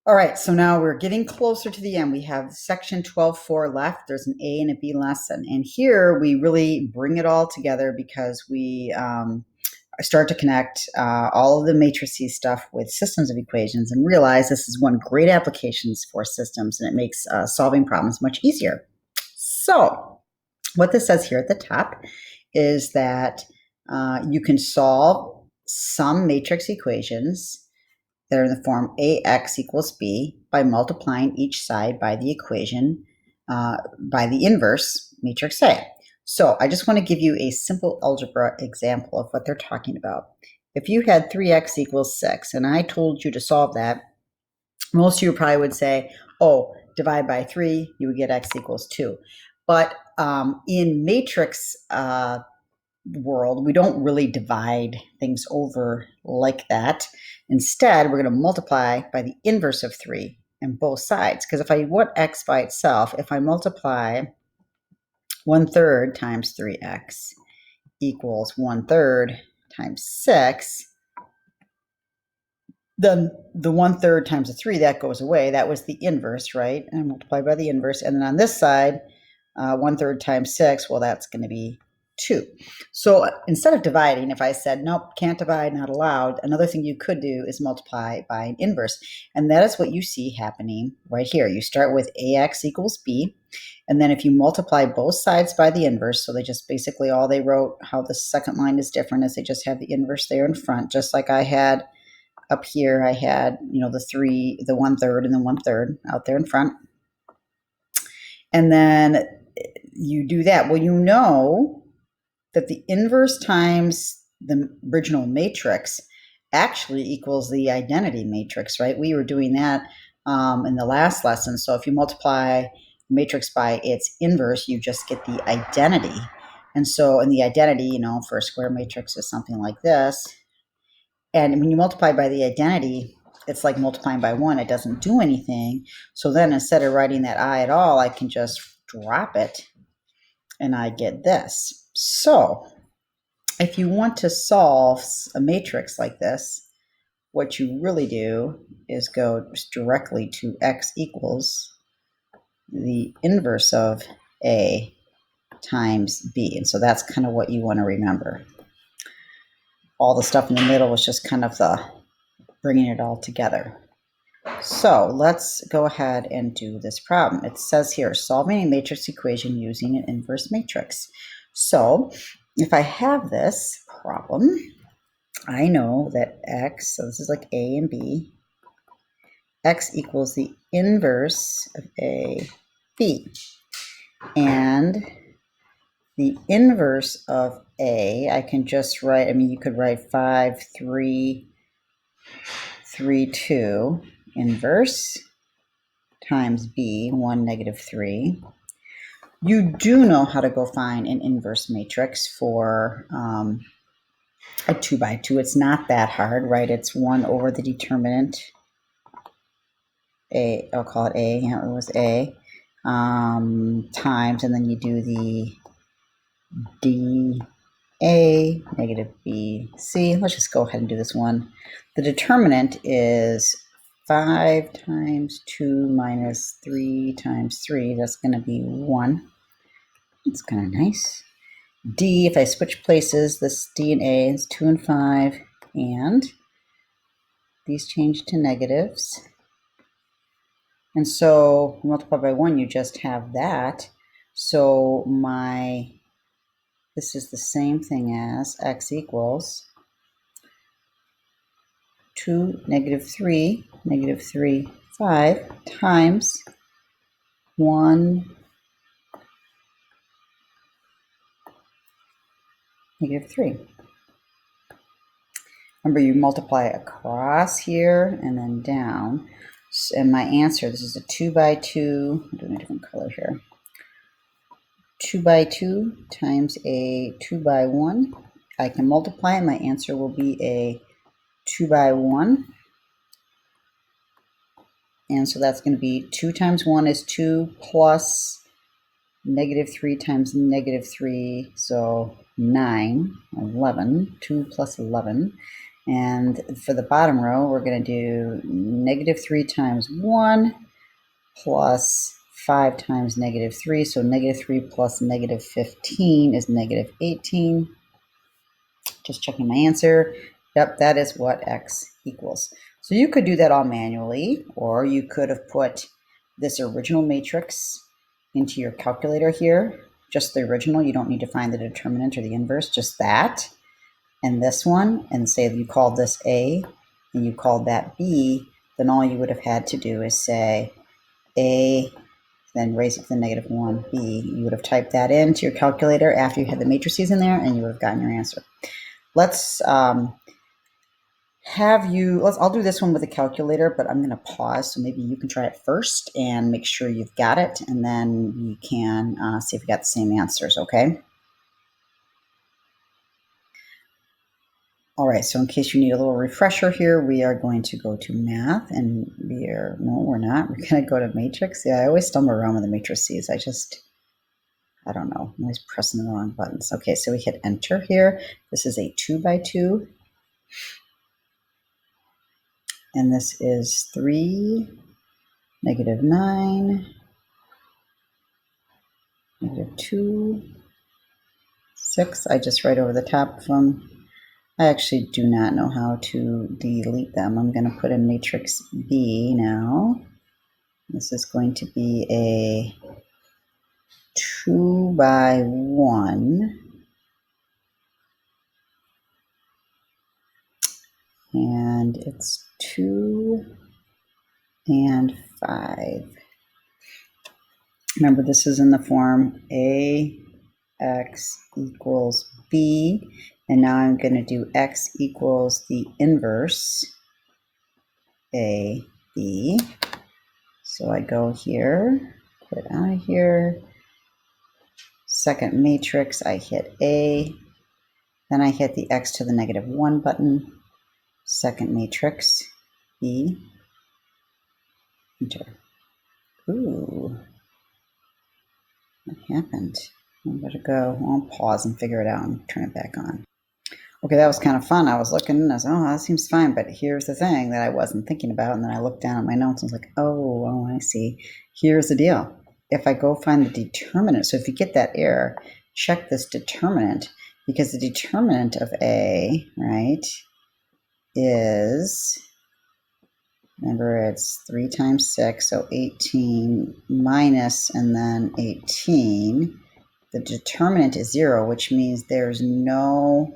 All right, so now we're getting closer to the end. We have section 12.4 left. There's an A and a B lesson. And here we really bring it all together because we start to connect all of the matrices stuff with systems of equations and realize this is one great applications for systems, and it makes solving problems much easier. So what this says here at the top is that you can solve some matrix equations that are in the form ax equals b by multiplying each side by the equation by the inverse matrix A. So I just want to give you a simple algebra example of what they're talking about. If you had 3x equals 6 and I told you to solve that, most of you probably would say, oh, divide by 3, you would get x equals 2. But in matrix world, we don't really divide things over like that. Instead, we're going to multiply by the inverse of 3 on both sides. Because if I want x by itself, if I multiply 1/3 times 3x equals 1/3 times 6, then the 1/3 times the 3, that goes away. That was the inverse, right? And multiply by the inverse. And then on this side, 1/3 times 6, well, that's going to be 2. So instead of dividing, if I said, nope, can't divide, not allowed, another thing you could do is multiply by an inverse. And that is what you see happening right here. You start with ax equals b. And then if you multiply both sides by the inverse, so they just basically all they wrote, how the second line is different is they just have the inverse there in front, just like I had up here. I had, the 3, the 1/3 and the 1/3 out there in front. And then you do that. Well, you know that the inverse times the original matrix actually equals the identity matrix, right? We were doing that in the last lesson. So if you multiply the matrix by its inverse, you just get the identity. And so in the identity, for a square matrix is something like this. And when you multiply by the identity, it's like multiplying by 1. It doesn't do anything. So then instead of writing that I at all, I can just drop it and I get this. So if you want to solve a matrix like this, what you really do is go directly to x equals the inverse of A times B. And so that's kind of what you want to remember. All the stuff in the middle was just kind of the bringing it all together. So let's go ahead and do this problem. It says here, solving a matrix equation using an inverse matrix. So if I have this problem, I know that x, so this is like A and B, x equals the inverse of A, B. And the inverse of A, I can just write, you could write 5, 3, 3, 2, inverse times B, 1, -3. You do know how to go find an inverse matrix for a 2 by 2. It's not that hard, right? It's 1 over the determinant. A, I'll call it A. Yeah, it was A. Times, and then you do the dA negative BC. Let's just go ahead and do this one. The determinant is 5 times 2 minus 3 times 3. That's going to be 1. It's kind of nice. D, if I switch places, this D and A is 2 and 5, and these change to negatives. And so multiply by 1, you just have that. So this is the same thing as x equals 2, -3, -3, 5 times 1, -3. Remember, you multiply across here and then down. And my answer, this is a 2 by 2. I'm doing a different color here. 2 by 2 times a 2 by 1. I can multiply, and my answer will be a 2 by 1. And so that's going to be 2 times 1 is 2 plus -3 times -3. So 9, 11. 2 plus 11. And for the bottom row, we're going to do negative 3 times 1 plus 5 times negative 3. So negative 3 plus negative 15 is negative 18. Just checking my answer. Yep, that is what x equals. So you could do that all manually, or you could have put this original matrix into your calculator here, just the original. You don't need to find the determinant or the inverse, just that. And this one, and say you called this A and you called that B, then all you would have had to do is say A, then raise it to the negative 1B. You would have typed that into your calculator after you had the matrices in there, and you would have gotten your answer. Let's I'll do this one with a calculator, but I'm going to pause so maybe you can try it first and make sure you've got it, and then we can see if we got the same answers, okay? All right, so in case you need a little refresher here, we are going to go to math, and we're not. We're going to go to matrix. Yeah, I always stumble around with the matrices. I don't know. I'm always pressing the wrong buttons. Okay, so we hit enter here. This is a 2 by 2. And this is 3, negative 9, negative 2, 6. I just write over the top of them. I actually do not know how to delete them. I'm going to put in matrix B now. This is going to be a 2 by 1. And it's 2 and 5. Remember, this is in the form AX equals B. And now I'm going to do X equals the inverse AB. So I go here, put it out of here. Second matrix, I hit A. Then I hit the X to the negative 1 button. Second matrix, B. Enter. Ooh. What happened? I better go. I'll pause and figure it out and turn it back on. Okay, that was kind of fun. I was looking and I was like, oh, that seems fine. But here's the thing that I wasn't thinking about. And then I looked down at my notes and was like, oh, I see. Here's the deal. If I go find the determinant, so if you get that error, check this determinant, because the determinant of A, right, is, remember, it's 3 times 6, so 18 minus and then 18. The determinant is 0, which means there's no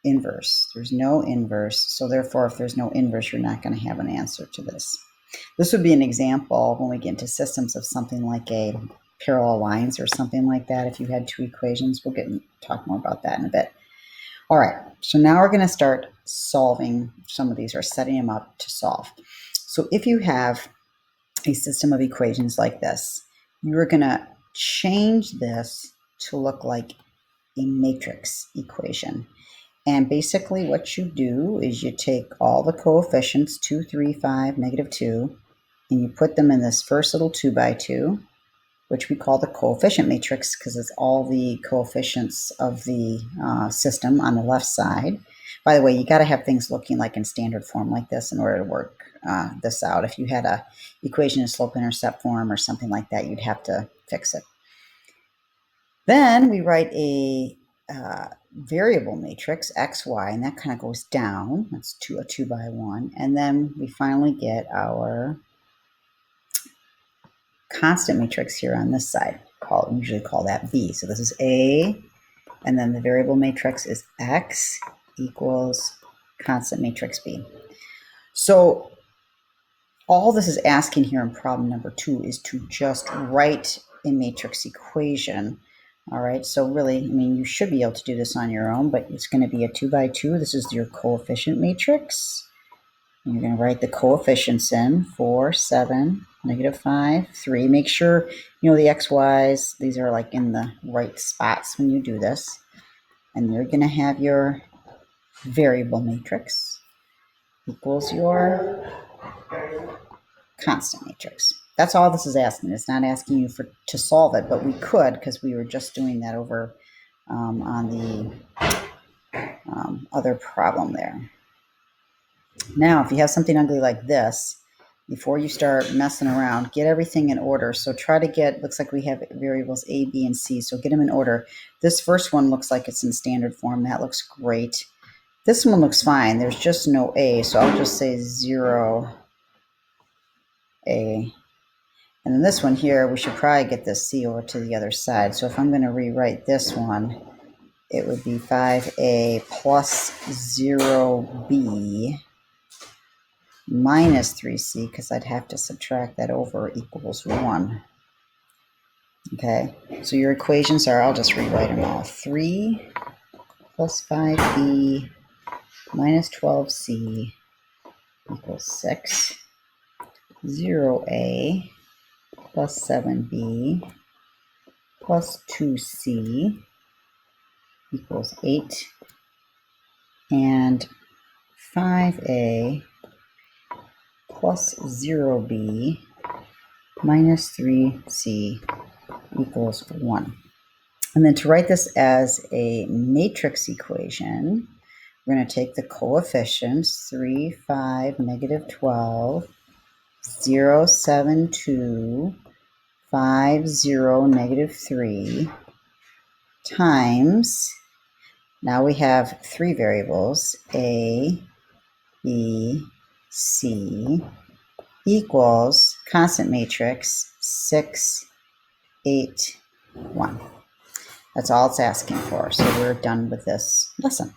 inverse. There's no inverse. So therefore, if there's no inverse, you're not going to have an answer to this. This would be an example when we get into systems of something like a parallel lines or something like that. If you had two equations, we'll talk more about that in a bit. All right, so now we're going to start solving some of these or setting them up to solve. So if you have a system of equations like this, you're going to change this to look like a matrix equation. And basically what you do is you take all the coefficients, 2, 3, 5, negative 2, and you put them in this first little 2 by 2, which we call the coefficient matrix because it's all the coefficients of the system on the left side. By the way, you got to have things looking like in standard form like this in order to work this out. If you had a equation in slope-intercept form or something like that, you'd have to fix it. Then we write a variable matrix, xy, and that kind of goes down. That's a 2 by 1. And then we finally get our constant matrix here on this side. Usually call that B. So this is A, and then the variable matrix is X equals constant matrix B. So all this is asking here in problem number 2 is to just write a matrix equation. All right, so really, I mean, you should be able to do this on your own, but it's going to be a 2 by 2. This is your coefficient matrix. And you're going to write the coefficients in, 4, 7, negative 5, 3. Make sure, you know, the x, y's, these are like in the right spots when you do this. And you're going to have your variable matrix equals your constant matrix. That's all this is asking. It's not asking you to solve it, but we could because we were just doing that over on the other problem there. Now, if you have something ugly like this, before you start messing around, get everything in order. So try to get, looks like we have variables A, B, and C, so get them in order. This first one looks like it's in standard form. That looks great. This one looks fine. There's just no A, so I'll just say 0A. And then this one here, we should probably get this C over to the other side. So if I'm going to rewrite this one, it would be 5A plus 0B minus 3C, because I'd have to subtract that over, equals 1. Okay, so your equations are, I'll just rewrite them all. 3 plus 5B minus 12C equals 6. 0A plus 7B plus 2C equals 8. And 5A plus 0B minus 3C equals 1. And then to write this as a matrix equation, we're going to take the coefficients, 3, 5, negative 12, 0, 7, 2, 5, 0, negative 3, times, now we have 3 variables, A, B, C, equals constant matrix 6, 8, 1. That's all it's asking for. So we're done with this lesson.